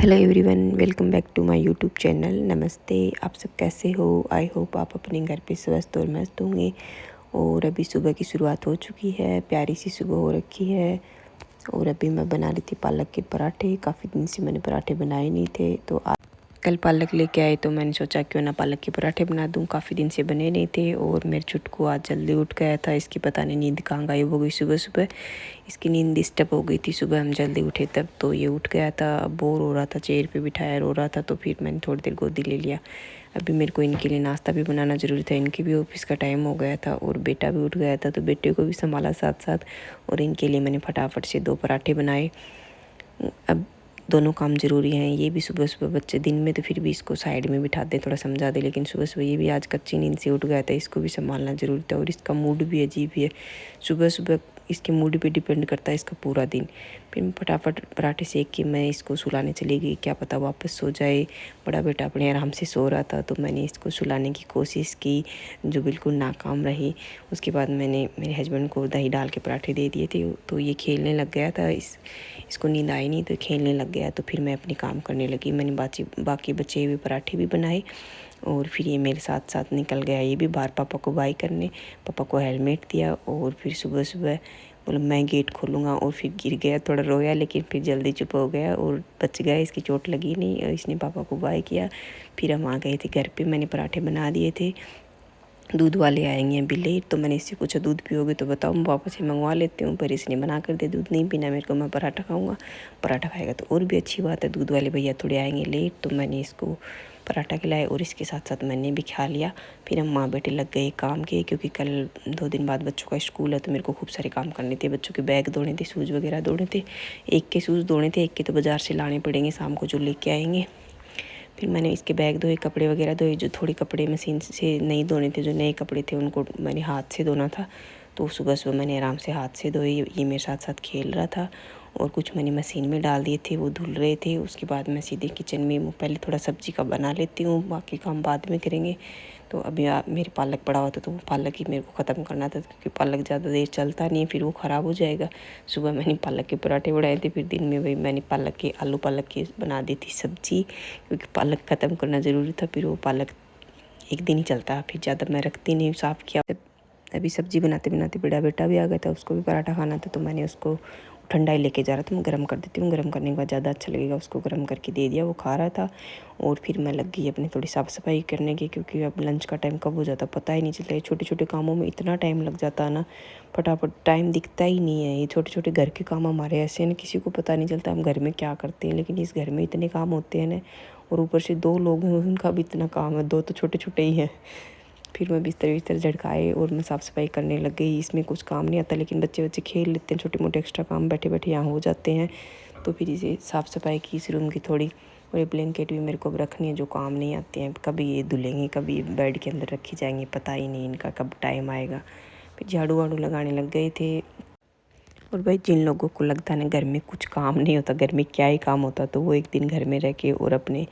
Hello everyone, welcome back to my YouTube channel. नमस्ते, आप सब कैसे हो? आई होप आप अपने घर पे स्वस्थ और मस्त होंगे। और अभी सुबह की शुरुआत हो चुकी है, प्यारी सी सुबह हो रखी है। और अभी मैं बना रही थी पालक के पराठे। काफ़ी दिन से मैंने पराठे बनाए नहीं थे, तो कल पालक लेके आए तो मैंने सोचा क्यों ना पालक के पराठे बना दूं। काफ़ी दिन से बने नहीं थे। और मेरे छुटकू आज जल्दी उठ गया था। इसकी पता नहीं नींद कहाँ गायब हो गई सुबह सुबह। इसकी नींद डिस्टर्ब हो गई थी। सुबह हम जल्दी उठे तब तो ये उठ गया था, बोर हो रहा था, चेयर पे बिठाया रो रहा था। तो फिर मैंने थोड़ी देर गोदी ले लिया। अभी मेरे को इनके लिए नाश्ता भी बनाना ज़रूरी था। इनके भी ऑफिस का टाइम हो गया था और बेटा भी उठ गया था, तो बेटे को भी संभाला साथ साथ। और इनके लिए मैंने फटाफट से 2 पराठे बनाए। अब दोनों काम ज़रूरी हैं। ये भी सुबह सुबह, बच्चे दिन में तो फिर भी इसको साइड में बिठा दे, थोड़ा समझा दे, लेकिन सुबह सुबह ये भी आज कच्ची नींद से उठ गया था। इसको भी संभालना ज़रूरी था। और इसका मूड भी अजीब ही है। सुबह सुबह इसके मूड पे डिपेंड करता है इसका पूरा दिन। फिर मैं फटाफट पराठे सेक के मैं इसको सुलाने चली गई। क्या पता वापस सो जाए। बड़ा बेटा अपने आराम से सो रहा था, तो मैंने इसको सुलाने की कोशिश की, जो बिल्कुल नाकाम रही। उसके बाद मैंने मेरे हस्बैंड को दही डाल के पराठे दे दिए थे, तो ये खेलने लग गया था। इसको नींद आई नहीं तो खेलने लग गया। तो फिर मैं अपनी काम करने लगी। मैंने बाकी बचे हुए पराठे भी बनाए और फिर ये मेरे साथ साथ निकल गया। ये भी बाहर पापा को बाय करने। पापा को हेलमेट दिया और फिर सुबह सुबह बोला मैं गेट खोलूँगा। और फिर गिर गया, थोड़ा रोया, लेकिन फिर जल्दी चुप हो गया और बच गया। इसकी चोट लगी नहीं और इसने पापा को बाय किया। फिर हम आ गए थे घर पे। मैंने पराठे बना दिए थे। दूध वाले आएंगे अभी लेट, तो मैंने इससे पूछा दूध पियोगे तो बताओ, मैं वापस से मंगवा लेती हूँ। पर इसने बना कर दे, दूध नहीं पीना मेरे को, मैं पराठा खाऊंगा। पराठा खाएगा तो और भी अच्छी बात है। दूध वाले भैया थोड़े आएंगे लेट, तो मैंने इसको पराठा खिलाया और इसके साथ साथ मैंने भी खा लिया। फिर हम माँ बेटे लग गए काम के, क्योंकि कल 2 दिन बाद बच्चों का स्कूल है, तो मेरे को खूब सारे काम करने थे। बच्चों के बैग धोने थे, शूज़ वगैरह धोने थे। एक के शूज़ धोने थे, एक के तो बाज़ार से लाने पड़ेंगे शाम को जो लेके आएंगे। फिर मैंने इसके बैग धोए, कपड़े वगैरह धोए। जो थोड़े कपड़े मशीन से नहीं धोने थे, जो नए कपड़े थे, उनको मैंने हाथ से धोना था, तो सुबह सुबह मैंने आराम से हाथ से धोए। ये मेरे साथ साथ खेल रहा था। और कुछ मैंने मशीन में डाल दिए थे, वो धुल रहे थे। उसके बाद मैं सीधे किचन में पहले थोड़ा सब्जी का बना लेती हूँ, बाकी काम बाद में करेंगे। तो अभी मेरे पालक पड़ा हुआ था, तो वो पालक ही मेरे को ख़त्म करना था, क्योंकि पालक ज़्यादा देर चलता नहीं है, फिर वो ख़राब हो जाएगा। सुबह मैंने पालक के पराठे बनाए थे, फिर दिन में वही मैंने आलू पालक की बना दी थी सब्जी, क्योंकि पालक ख़त्म करना ज़रूरी था। फिर वो पालक एक दिन ही चलता है, फिर ज़्यादा मैं रखती नहीं। साफ़ किया। अभी सब्जी बनाते बनाते बड़ा बेटा भी आ गया था, उसको भी पराठा खाना था, तो मैंने उसको ठंडा ही लेके जा रहा था। मैं गर्म कर देती हूँ, गर्म करने के बाद ज़्यादा अच्छा लगेगा। उसको गर्म करके दे दिया, वो खा रहा था। और फिर मैं लग गई अपनी थोड़ी साफ़ सफाई करने की, क्योंकि अब लंच का टाइम कब हो जाता पता ही नहीं चलता। ये छोटे छोटे कामों में इतना टाइम लग जाता है ना, फटाफट टाइम दिखता ही नहीं है। ये छोटे छोटे घर के काम हमारे ऐसे हैं ना, किसी को पता नहीं चलता हम घर में क्या करते हैं, लेकिन इस घर में इतने काम होते हैं ना। और ऊपर से 2 लोग हैं, उनका भी इतना काम है, 2 तो छोटे छोटे ही हैं। फिर मैं बिस्तर झटकाए और मैं साफ़ सफाई करने लग गई। इसमें कुछ काम नहीं आता, लेकिन बच्चे खेल लेते हैं, छोटे मोटे एक्स्ट्रा काम बैठे बैठे यहाँ हो जाते हैं। तो फिर इसे साफ़ सफाई की इस रूम की थोड़ी। और ये ब्लैंकेट भी मेरे को अब रखनी है, जो काम नहीं आते हैं। कभी ये धुलेंगे, कभी बेड के अंदर रखी जाएंगी, पता ही नहीं इनका कब टाइम आएगा। फिर झाड़ू वाड़ू लगाने लग गए थे। और भाई जिन लोगों को लगता है ना घर में कुछ काम नहीं होता, घर में क्या ही काम होता, तो वो एक दिन घर में रह के और अपने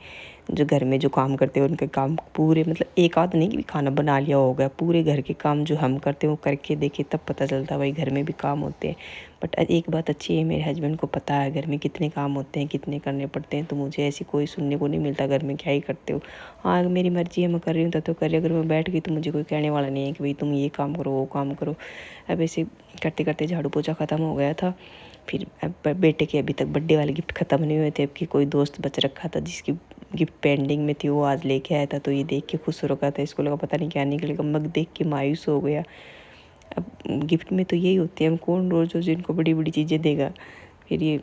जो घर में जो काम करते हैं उनके काम पूरे, मतलब एक आध नहीं कि खाना बना लिया होगा, पूरे घर के काम जो हम करते हैं वो करके देखे, तब पता चलता है भाई घर में भी काम होते हैं। बट एक बात अच्छी है, मेरे हस्बैंड को पता है घर में कितने काम होते हैं, कितने करने पड़ते हैं। तो मुझे ऐसी कोई सुनने को नहीं मिलता घर में क्या ही करते हो। हाँ, मेरी मर्जी है, मैं कर रही हूँ तो कर रही। अगर मैं बैठ गई तो मुझे कोई कहने वाला नहीं है कि भाई तुम ये काम करो वो काम करो। अब ऐसे करते करते झाड़ू पोछा ख़त्म हो गया था। फिर अब बेटे के अभी तक बर्थडे वाले गिफ्ट ख़त्म नहीं हुए थे। अब कि कोई दोस्त बच रखा था जिसकी गिफ्ट पेंडिंग में थी, वो आज लेके आया था। तो ये देख के खुश हो रखा था, इसको लगा पता नहीं क्या निकलेगा। मग देख के मायूस हो गया। अब गिफ्ट में तो यही होती है, हम कौन रोज़ रोज़ इनको बड़ी बड़ी चीज़ें देगा। फिर ये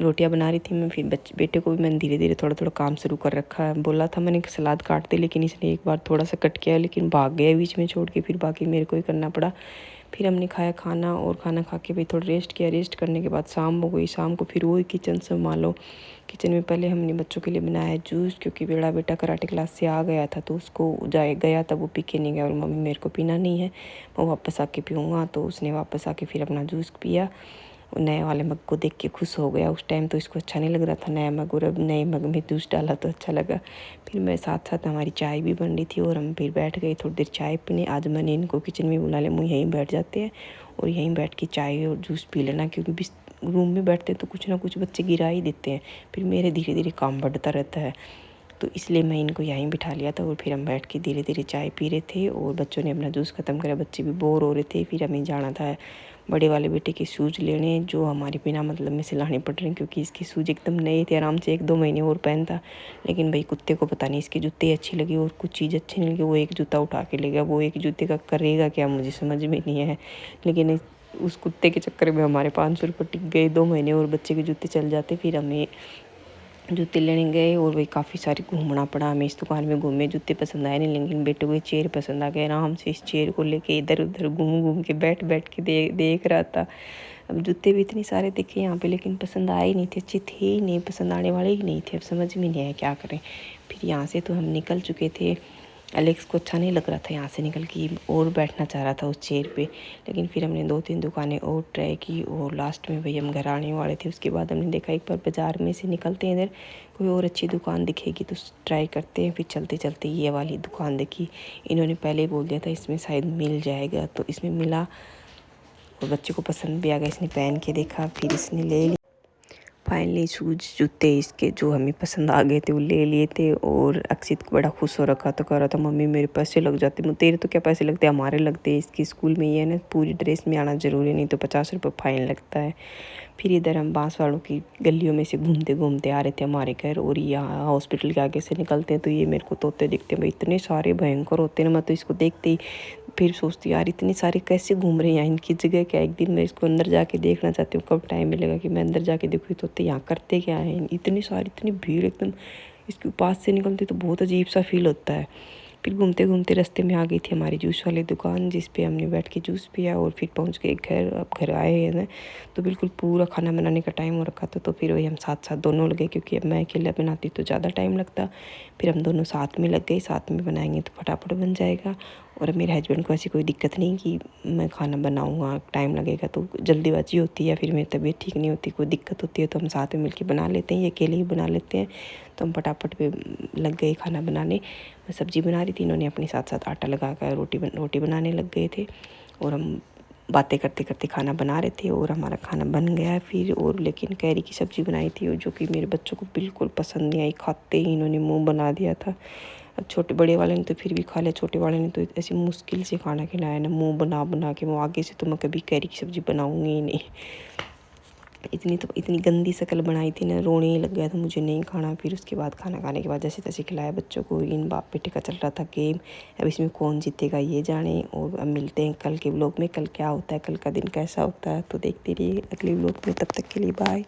रोटियां बना रही थी मैं, फिर बेटे को भी मैंने धीरे धीरे थोड़ा थोड़ा काम शुरू कर रखा है। बोला था मैंने कि सलाद काट दे, लेकिन इसने एक बार थोड़ा सा कट किया, लेकिन भाग गया बीच में छोड़ के। फिर बाकी मेरे को ही करना पड़ा। फिर हमने खाया खाना, और खाना खा के भाई थोड़ा रेस्ट किया। रेस्ट करने के बाद शाम हो गई। शाम को फिर वही किचन संभालो। किचन में पहले हमने बच्चों के लिए बनाया जूस, क्योंकि बड़ा बेटा कराटे क्लास से आ गया था, तो उसको गया तब वो पी के नहीं गया। और मम्मी मेरे को पीना नहीं है, मैं वापस आके पीऊँगा। तो उसने वापस आके फिर अपना जूस पिया। नए वाले मग को देख के खुश हो गया। उस टाइम तो इसको अच्छा नहीं लग रहा था नया मग, और अब नए मग में जूस डाला तो अच्छा लगा। फिर मैं साथ साथ हमारी चाय भी बन रही थी, और हम फिर बैठ गए थोड़ी देर चाय पीने। आज मैंने इनको किचन में बुला लिया, मुँह यहीं बैठ जाते हैं और यहीं बैठ के चाय और जूस पी लेना, क्योंकि रूम में बैठते हैं तो कुछ ना कुछ बच्चे गिरा ही देते हैं, फिर मेरे धीरे धीरे काम बढ़ता रहता है। तो इसलिए मैं इनको यहीं बिठा लिया था और फिर हम बैठ के धीरे धीरे चाय पी रहे थे और बच्चों ने अपना जूस ख़त्म करा, बच्चे भी बोर हो रहे थे। फिर हमें जाना था बड़े वाले बेटे के शूज़ लेने, जो हमारे बिना मतलब में से लाने पड़ रहे हैं क्योंकि इसके शूज़ एकदम नए थे, आराम से 1-2 महीने और पहनता। लेकिन भाई कुत्ते को पता नहीं इसके जूते अच्छी लगी और कुछ चीज़ अच्छी नहीं लगी, वो एक जूता उठा के ले गया। वो एक जूते का करेगा क्या मुझे समझ में नहीं है, लेकिन उस कुत्ते के चक्कर में हमारे 500 रुपये टिक गए 2 महीने और बच्चे के जूते चल जाते। फिर हमें जूते लेने गए और वही काफ़ी सारी घूमना पड़ा हमें। इस दुकान में घूमे, जूते पसंद आए नहीं, लेकिन बेटे को चेयर पसंद आ गया। आराम से इस चेयर को लेके इधर उधर घूम घूम के बैठ बैठ के देख रहा था। अब जूते भी इतने सारे दिखे यहाँ पे, लेकिन पसंद आए नहीं थे, अच्छे थे ही नहीं, पसंद आने वाले ही नहीं थे। अब समझ में नहीं आया क्या करें। फिर यहाँ से तो हम निकल चुके थे। एलेक्स को अच्छा नहीं लग रहा था यहाँ से निकल के, और बैठना चाह रहा था उस चेयर पे। लेकिन फिर हमने 2-3 दुकानें और ट्राई की और लास्ट में भाई हम घर आने वाले थे। उसके बाद हमने देखा एक बार बाज़ार में से निकलते हैं, इधर कोई और अच्छी दुकान दिखेगी तो ट्राई करते हैं। फिर चलते चलते ये वाली दुकान देखी, इन्होंने पहले ही बोल दिया था इसमें शायद मिल जाएगा, तो इसमें मिला और बच्चे को पसंद भी आ गया। इसने पहन के देखा, फिर इसने ले लिया। फाइनली शूज जूते इसके जो हमें पसंद आ गए थे वो ले लिए थे। और अक्षित को बड़ा खुश हो रखा तो कह रहा था मम्मी मेरे पैसे लग जाते। तेरे तो क्या पैसे लगते, हमारे लगते हैं। इसकी स्कूल में ये है ना, पूरी ड्रेस में आना ज़रूरी नहीं तो 50 रुपये फ़ाइन लगता है। फिर इधर हम बांस वालों की गलियों में से घूमते घूमते आ रहे थे हमारे घर, और यहाँ हॉस्पिटल के आगे से निकलते हैं तो ये मेरे को तोते दिखते हैं। भाई इतने सारे भयंकर होते हैं ना, मैं तो इसको देखते ही फिर सोचती यार इतने सारे कैसे घूम रहे हैं यहाँ, इनकी जगह क्या। एक दिन मैं इसको अंदर जाके देखना चाहती हूँ, कब टाइम मिलेगा कि मैं अंदर जाके देखूँ तो यहाँ करते क्या है। इतनी सारी इतनी भीड़, एकदम इसके पास से निकलते तो बहुत अजीब सा फील होता है। फिर घूमते घूमते रास्ते में आ गई थी हमारी जूस वाली दुकान, जिस पे हमने बैठ के जूस पिया और फिर पहुंच गए घर। अब घर आए हैं ना तो बिल्कुल पूरा खाना बनाने का टाइम हो रखा था, तो फिर वही हम साथ साथ दोनों लगे, क्योंकि अब मैं अकेला बनाती तो ज़्यादा टाइम लगता। फिर हम दोनों साथ में लग गए, साथ में बनाएंगे तो फटाफट बन जाएगा। और मेरे हस्बैंड को ऐसी कोई दिक्कत नहीं कि मैं खाना बनाऊँगा टाइम लगेगा, तो जल्दीबाजी होती है या फिर मेरी तबीयत ठीक नहीं होती, कोई दिक्कत होती है तो हम साथ में मिलकर बना लेते हैं, ये अकेले ही बना लेते हैं। तो हम फटाफट पे लग गए खाना बनाने। मैं सब्ज़ी बना रही थी, इन्होंने अपने साथ साथ आटा लगा कर रोटी बनाने लग गए थे और हम बातें करते करते खाना बना रहे थे। और हमारा खाना बन गया फिर। और लेकिन कैरी की सब्ज़ी बनाई थी, और जो कि मेरे बच्चों को बिल्कुल पसंद नहीं आई, खाते ही इन्होंने मुंह बना दिया था। अब छोटे बड़े वाले ने तो फिर भी खा लिया, छोटे वाले ने तो ऐसी मुश्किल से खाना खिलाया ना, मुंह बना बना के। वो आगे से तो मैं कभी कैरी की सब्ज़ी बनाऊँगी ही नहीं। इतनी गंदी शक्ल बनाई थी ना, रोने ही लग गया था, मुझे नहीं खाना। फिर उसके बाद खाना खाने के बाद जैसे तैसे खिलाया बच्चों को। इन बाप बेटे का चल रहा था गेम, अब इसमें कौन जीतेगा ये जाने। और अब मिलते हैं कल के व्लॉग में, कल क्या होता है, कल का दिन कैसा होता है तो देखते रहिए अगले व्लॉग में। तब तक के लिए बाय।